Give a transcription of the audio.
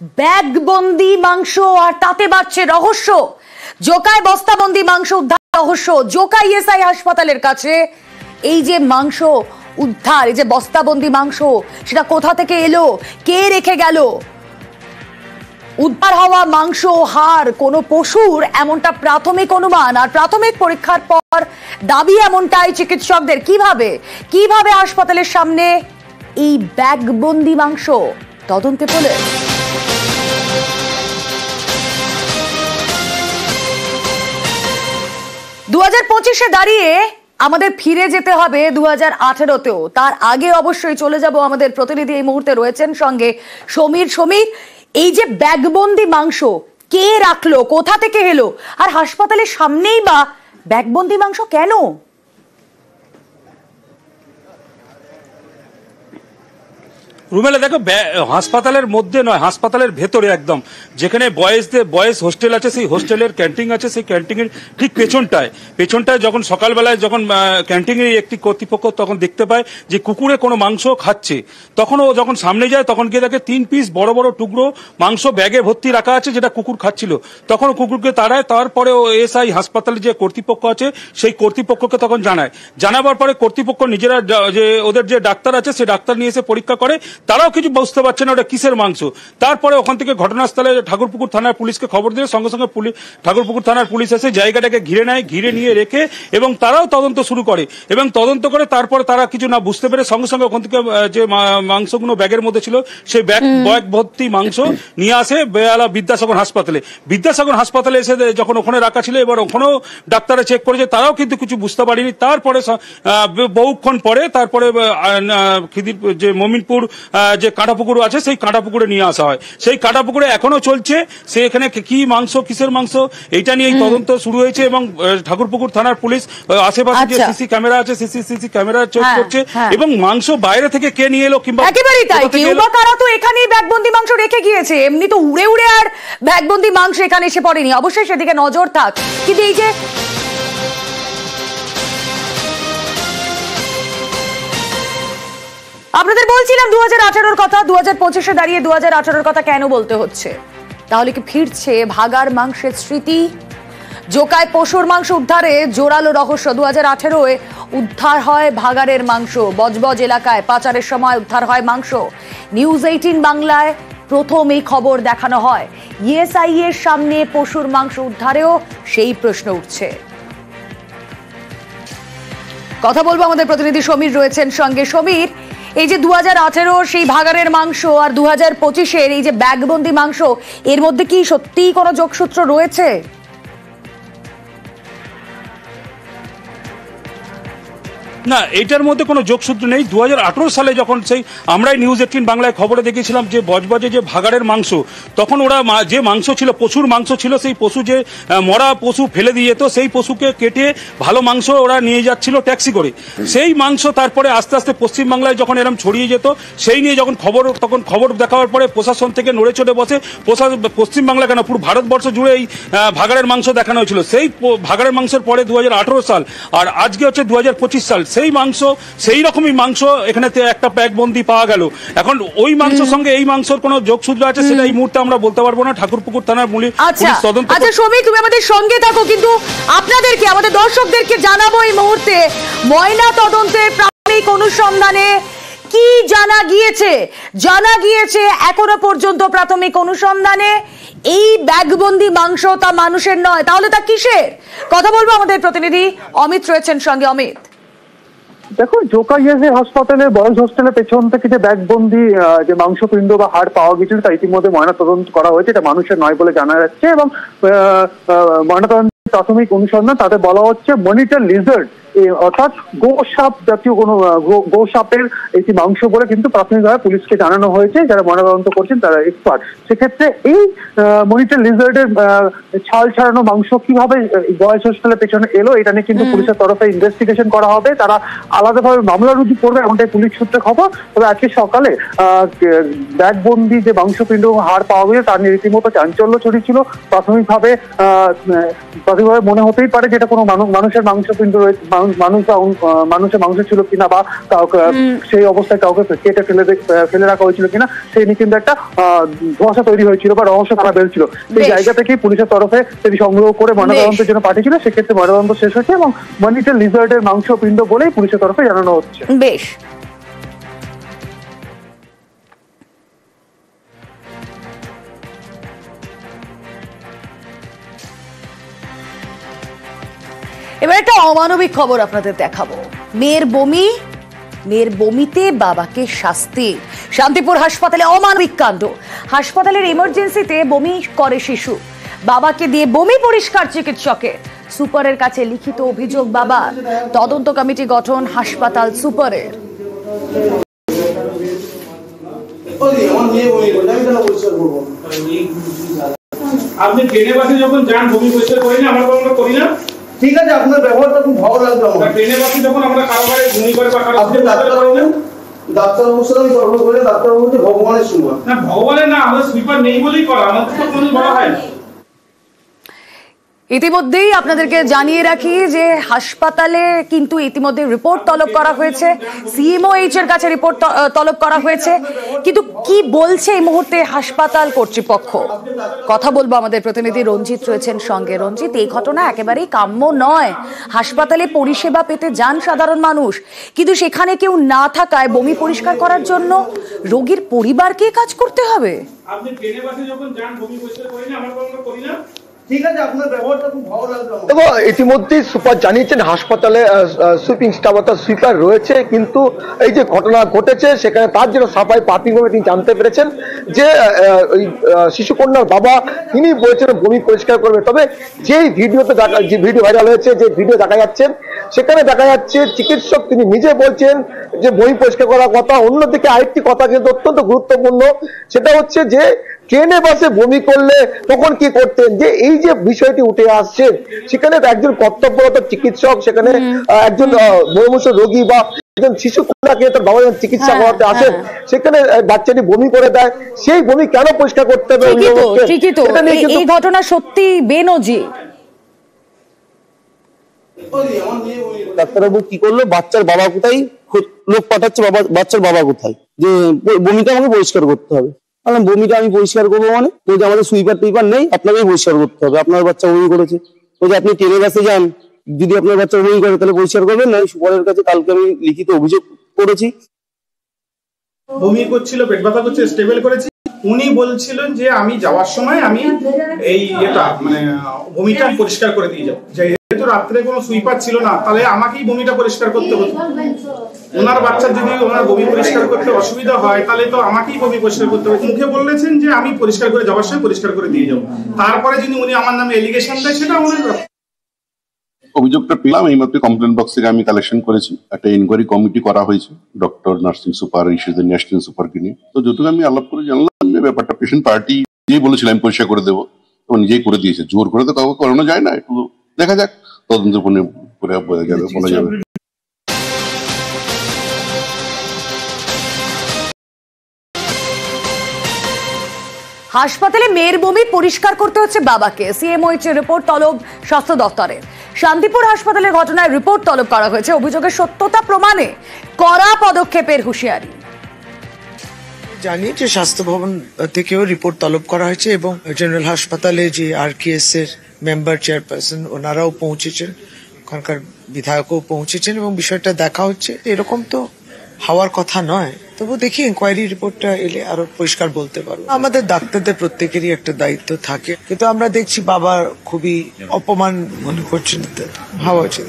ব্যাগবন্দি মাংস আর তাতে বাড়ছে রহস্য। জোকায় বস্তাবন্দি মাংস উদ্ধার রহস্য। জোকা ইএসআই হাসপাতালের কাছে এই যে মাংস উদ্ধার, এই যে বস্তাবন্দি মাংস, সেটা কোথা থেকে এলো, কে রেখে গেল? উদ্ধার হওয়া মাংস হাড় কোনো পশুর, এমনটা প্রাথমিক অনুমান। আর প্রাথমিক পরীক্ষার পর দাবি এমনটাই চিকিৎসকদের। কিভাবে হাসপাতালের সামনে এই ব্যাগবন্দি মাংস? তদন্তে পুলিশ। 2025-এ দাঁড়িয়ে আমাদের ফিরে যেতে হবে 2018-তেও। তার আগে অবশ্যই চলে যাব। আমাদের প্রতিনিধি এই মুহূর্তে রয়েছেন সঙ্গে সমীর। এই যে ব্যাগবন্দি মাংস কে রাখলো, কোথা থেকে এলো, আর হাসপাতালের সামনেই বা ব্যাগবন্দি মাংস কেন? রুমেলা, দেখো, হাসপাতালের মধ্যে নয়, হাসপাতালের ভেতরে একদম, যেখানে বয়েজ হোস্টেল আছে, সেই হোস্টেলের ক্যান্টিন আছে, সেই ক্যান্টিনের ঠিক পেছনটায় যখন সকালবেলায় যখন ক্যান্টিনের একটি কর্তৃপক্ষ তখন দেখতে পায় যে কুকুরে কোনো মাংস খাচ্ছে, তখন ও যখন সামনে যায় তখন গিয়ে দেখে 3 পিস বড় বড় টুকরো মাংস ব্যাগে ভর্তি রাখা আছে, যেটা কুকুর খাচ্ছিল। তখন কুকুরকে তাড়ায়। তারপরে ও এসআই হাসপাতালের যে কর্তৃপক্ষ আছে সেই কর্তৃপক্ষকে তখন জানাবার পরে কর্তৃপক্ষ নিজেরা যে ওদের যে ডাক্তার আছে সেই ডাক্তার নিয়ে এসে পরীক্ষা করে। তারাও কিছু বুঝতে পারছে না ওটা কিসের মাংস। তারপরে ওখান থেকে ঘটনাস্থলে ঠাকুরপুকুর থানার পুলিশকে খবর দিয়ে সঙ্গে সঙ্গে ঠাকুরপুকুর থানার পুলিশ এসে জায়গাটাকে ঘিরে নিয়ে রেখে এবং তারাও তদন্ত শুরু করে। এবং তদন্ত করে তারপরে তারা কিছু না বুঝতে পেরে সঙ্গে সঙ্গে ওখান থেকে যে মাংসগুলো ব্যাগের মধ্যে ছিল সেই ব্যাগ ভর্তি মাংস নিয়ে আসে বেহালা বিদ্যাসাগর হাসপাতালে এসে যখন ওখানে রাখা ছিল, এবার ওখানেও ডাক্তারা চেক করেছে, তারাও কিন্তু কিছু বুঝতে পারেনি। তারপরে বহুক্ষণ পরে তারপরে যে মমিনপুর যে কাঁটাপুকুর আছে সেই কাঁটাপুকুরে নিয়ে আসা হয়। সেই কাঁটাপুকুরে এখনো চলছে, সে এখানে কি মাংস, কিসের মাংস, এইটা নিয়ে তদন্ত শুরু হয়েছে। এবং ঠাকুরপুকুর থানার পুলিশ আশেপাশে যে সিসি ক্যামেরা আছে সিসি ক্যামেরা চেক করছে এবং মাংস বাইরে থেকে কে নিয়ে এলো কিংবা একেবারেই তাই, কারা তো এখানেই ব্যাগবন্দি মাংস রেখে গিয়েছে। এমনি তো উড়ে আর ব্যাগবন্দি মাংস এখানে এসে পড়েনি। অবশ্যই সেদিকে নজর থাক। কিন্তু এই যে আপনাদের বলছিলাম 2018-র কথা, 2025-এ দাঁড়িয়ে 2018-র কথা কেন বলতে হচ্ছে? তাহলে কি ফিরছে ভাগার মাংসের স্মৃতি? জোকায় পশুর মাংস উদ্ধারে জোরালো রহস্য। 2018-এ উদ্ধার হয় ভাগাড়ের মাংস। বজবজ এলাকায় পাচারের সময় উদ্ধার হয় মাংস। নিউজ 18 বাংলায় প্রথম এই খবর দেখানো হয়। ইএসআই এর সামনে পশুর মাংস উদ্ধারেও সেই প্রশ্ন উঠছে। কথা বলবো, আমাদের প্রতিনিধি সমীর রয়েছেন সঙ্গে। সমীর, এই যে 2018 সেই ভাগাড়ের মাংস আর 2025-এর এই যে ব্যাগবন্দি মাংস, এর মধ্যে কি সত্যিই কোনো যোগসূত্র রয়েছে? না, এটার মধ্যে কোনো যোগসূত্র নেই। 2018 সালে যখন সেই আমরাই নিউজ 18 বাংলায় খবরে দেখেছিলাম যে বজবজে যে ভাগাড়ের মাংস, তখন ওরা যে মাংস ছিল পশুর মাংস ছিল, সেই পশু যে মরা পশু ফেলে দিয়ে যেত, সেই পশুকে কেটে ভালো মাংস ওরা নিয়ে যাচ্ছিল ট্যাক্সি করে। সেই মাংস তারপরে আস্তে আস্তে পশ্চিমবাংলায় যখন এরকম ছড়িয়ে যেত, সেই নিয়ে যখন খবর দেখাবার পরে প্রশাসন থেকে নড়ে চড়ে বসে পশ্চিমবাংলা কেন পুরো ভারতবর্ষ জুড়ে এই ভাগাড়ের মাংস দেখানো হয়েছিল। সেই ভাগাড়ের মাংসের পরে 2018 সাল আর আজকে হচ্ছে 2025 সাল, সেই মাংস, সেই রকমই মাংস এখানে একটা ব্যাগবন্দি পাওয়া গেল। এখন ওই মাংসের সঙ্গে এই মাংসর কোনো যোগসূত্র আছে সেটা এই মুহূর্তে আমরা বলতে পারবো না। ঠাকুরপুকুর থানার পুলিশ তদন্ত। আচ্ছা সমীর, তুমি আমাদের সঙ্গে থাকো, কিন্তু আপনাদেরকে, আমাদের দর্শকদেরকে জানাবো এই মুহূর্তে ময়না তদন্তের প্রাথমিক অনুসন্ধানে কি জানা গিয়েছে এখনো পর্যন্ত। প্রাথমিক অনুসন্ধানে এই ব্যাগবন্দি মাংস তা মানুষের নয়, তাহলে তা কিসের? কথা বলবো, আমাদের প্রতিনিধি অমিত রয়েছেন সঙ্গে। অমিত, দেখো, জোকা ইএসআই হাসপাতালে বয়েজ হোস্টেলের পেছন থেকে যে ব্যাগবন্দি যে মাংসপিণ্ড বা হাড় পাওয়া গেছিল তা ইতিমধ্যে ময়নাতদন্ত করা হয়েছে। এটা মানুষের নয় বলে জানা যাচ্ছে এবং ময়নাতদন্ত প্রাথমিক অনুসন্ধান তাতে বলা হচ্ছে মনিটর লিজার্ড, অর্থাৎ গোসাপ জাতীয় কোনো গোসাপের একটি মাংস বলে কিন্তু প্রাথমিকভাবে পুলিশকে জানানো হয়েছে। যারা ময়নাতদন্ত করছেন তারা এক্সপার্ট। সেক্ষেত্রে এই মনিটর লিজার্ডের ছাল ছাড়ানো মাংস কিভাবে বয়েজ হোস্টেলের পেছনে এলো, এটা নিয়ে কিন্তু পুলিশের তরফে ইনভেস্টিগেশন করা হবে। তারা আলাদাভাবে মামলা রুজু করবে এমনটাই পুলিশ সূত্রে খবর। তবে আজকে সকালে ব্যাগবন্দি যে মাংসপিণ্ড হাড় পাওয়া গেছে তার নিয়ে রীতিমতো চাঞ্চল্য ছড়িয়েছিল। প্রাথমিকভাবে মনে হতেই পারে যে এটা কোনো মানুষের মাংসপিণ্ড রয়েছে, মানুষের মাংস ছিল কিনা বা কাউকে সেই অবস্থায় কাউকে কেটে ফেলে রাখা হয়েছিল কিনা সেই নিয়ে কিন্তু একটা ধোঁয়াশা তৈরি হয়েছিল বা রহস্য তারা বেরোছিল। সেই জায়গা থেকে পুলিশের তরফে সেটি সংগ্রহ করে ময়নাতদন্তের জন্য পাঠিয়েছিল। সেক্ষেত্রে ময়নাতদন্ত শেষ হয়েছে এবং মনিটর লিজার্ডের মাংস পিণ্ড বলেই পুলিশের তরফে জানানো হচ্ছে। বেশ, এবার একটা অমানবিক খবর আপনাদের দেখাবো। মেয়ের বমিতে বাবাকে শাস্তি। শান্তিপুর হাসপাতালে অমানবিক কাণ্ড। হাসপাতালের ইমার্জেন্সিতে বমি করে শিশু, বাবাকে দিয়ে বমি পরিষ্কার চিকিৎসকের। সুপারের কাছে লিখিত অভিযোগ বাবার। তদন্ত কমিটি গঠন হাসপাতাল সুপারের। আপনি ট্রেনে বাসে যখন যান বমি পরিষ্কার করি না, আমরা করি না। ঠিক আছে, আপনার ব্যবহারটা খুব ভালো লাগলো আমার। ট্রেনে বাসে যখন আমরা কারোবারে বমি করে বা কারো আপনি ডাক্তারবাবুর সাথে আমি তর্ক করে ডাক্তারবাবু বলছে ভগবানের সুপার। না, ভগবানের না, আমাদের সুইপার নেই বলেই করা, আমাদের তো কোনো বলা হয় না। ইতিমধ্যেই আপনাদেরকে জানিয়ে রাখি যে হাসপাতালে কিন্তু ইতিমধ্যে রিপোর্ট তলব করা হয়েছে, সিএমওএইচ এর কাছে রিপোর্ট তলব করা হয়েছে। কিন্তু কি বলছে এই মুহূর্তে হাসপাতাল কর্তৃপক্ষ, কথা বলবো। আমাদের প্রতিনিধি রঞ্জিত রয়েছেন সঙ্গে। রঞ্জিত, এই ঘটনা একেবারেই কাম্য নয়। হাসপাতালে পরিষেবা পেতে যান সাধারণ মানুষ, কিন্তু সেখানে কেউ না থাকায় বমি পরিষ্কার করার জন্য রোগীর পরিবারকে কাজ করতে হবে। আপনি ট্রেনে বাসে যখন যান বমি পরিষ্কার করি না, আমরা করি না। ঠিক আছে, আপনার ব্যবহারটা খুব ভালো লাগলো। দেখো, ইতিমধ্যেই সুপার জানিয়েছেন হাসপাতালে সুইপিং স্টাফ অর্থাৎ সুইপার রয়েছে, কিন্তু এই যে ঘটনা ঘটেছে সেখানে তার জন্য সাফাই প্রাথমিকভাবে তিনি জানতে পেরেছেন যে ওই শিশুকন্যার বাবা তিনি বলেছেন বমি পরিষ্কার করবে। তবে যেই ভিডিওতে যে ভিডিও ভাইরাল হয়েছে, যে ভিডিও দেখা যাচ্ছে, সেখানে দেখা যাচ্ছে চিকিৎসক তিনি নিজে বলছেন যে বমি পরিষ্কার করার কথা। অন্যদিকে আরেকটি কথা কিন্তু অত্যন্ত গুরুত্বপূর্ণ, সেটা হচ্ছে যে ট্রেনে বাসে বমি করলে তখন কি করতেন। যে এই যে বিষয়টি উঠে আসছে, সেখানে একজন কর্তব্যরত চিকিৎসক, সেখানে একজন মুমূর্ষ রোগী বা একজন শিশু কন্যাকে তার বাবা যখন চিকিৎসা করাতে আসেন, সেখানে বাচ্চাটি বমি করে দেয়। সেই বমি কেন পরিষ্কার করতে হবে? এই ঘটনা সত্যি বেনজির। ডাক্তারবাবু কি করলো, বাচ্চার বাবা কোথায়, লোক পাঠাচ্ছে, বাচ্চার বাবা কোথায়, যে বমিটা আমাকে পরিষ্কার করতে হবে। বমিটা আমি পরিষ্কার করবো মানে? ওই যে আমাদের সুইপার টুইপার নেই, আপনাকেই পরিষ্কার করতে হবে। আপনার বাচ্চা বমি করেছে, ওই যে আপনি ট্রেনে বাসে যান, যদি আপনার বাচ্চা বমি করে তাহলে পরিষ্কার করবেন না। সুপারের কাছে কালকে আমি লিখিত অভিযোগ করেছি। বমি করছিল, পেট ব্যথা করছে, স্টেবল করেছি। উনি বলছিলেন যে আমি যাওয়ার সময় আমি এই বমিটা পরিষ্কার করে দিয়ে যাবো। যেহেতু রাত্রে কোনো সুইপার ছিল না, তাহলে আমাকেই বমিটা পরিষ্কার করতে হতো। ওনার বাচ্চার যদি ওনার বমি পরিষ্কার করতে অসুবিধা হয়, তাহলে তো আমাকেই বমি পরিষ্কার করতে হবে। মুখে বলেছেন যে আমি পরিষ্কার করে যাওয়ার সময় পরিষ্কার করে দিয়ে যাবো। তারপরে যদি উনি আমার নামে এলিগেশন দেয়, সেটা ওনার অভিযোগটা পেলাম এইমাত্র কমপ্লেন বক্স থেকে আমি কালেকশন করেছি। একটা ইনকোয়ারি কমিটি করা হয়েছে ডক্টর, নার্সিং সুপার, ন্যাশনাল সুপারকে নিয়ে। তো যতটুকু আমি আলাপ করে জানলাম যে ব্যাপারটা পেশেন্ট পার্টি নিজেই বলেছিল আমি পরিষ্কার করে দেবো, তো নিজেই করে দিয়েছে। জোর করে তো কাউকে করানো যায় না, একটু দেখা যাক, তদন্ত করে বলা যাবে। হাসপাতালে মেয়ের বমি পরিষ্কার করতে হচ্ছে বাবাকে। সিএমওএইচ এর রিপোর্ট তলব স্বাস্থ্য দপ্তরের। শান্তিপুর হাসপাতালের ঘটনায় রিপোর্ট তলব করা হয়েছে। অভিযোগের সত্যতা প্রমাণে কড়া পদক্ষেপের হুঁশিয়ারি। জানি যে স্বাস্থ্য ভবন থেকেও রিপোর্ট তলব করা হয়েছে এবং জেনারেল হাসপাতালে যে আরকেএস এর মেম্বার চেয়ারপারসন ওনারাও পৌঁছেছেন, ওখানকার বিধায়কও পৌঁছেছেন এবং বিষয়টা দেখা হচ্ছে। এরকম তো হওয়ার কথা নয়, তবু দেখি ইনকোয়ারি রিপোর্টটা এলে আরো পরিষ্কার বলতে পারবো। আমাদের ডাক্তারদের প্রত্যেকেরই একটা দায়িত্ব থাকে, কিন্তু আমরা দেখছি বাবা খুবই অপমান মনে করছেন, ভাবা উচিত।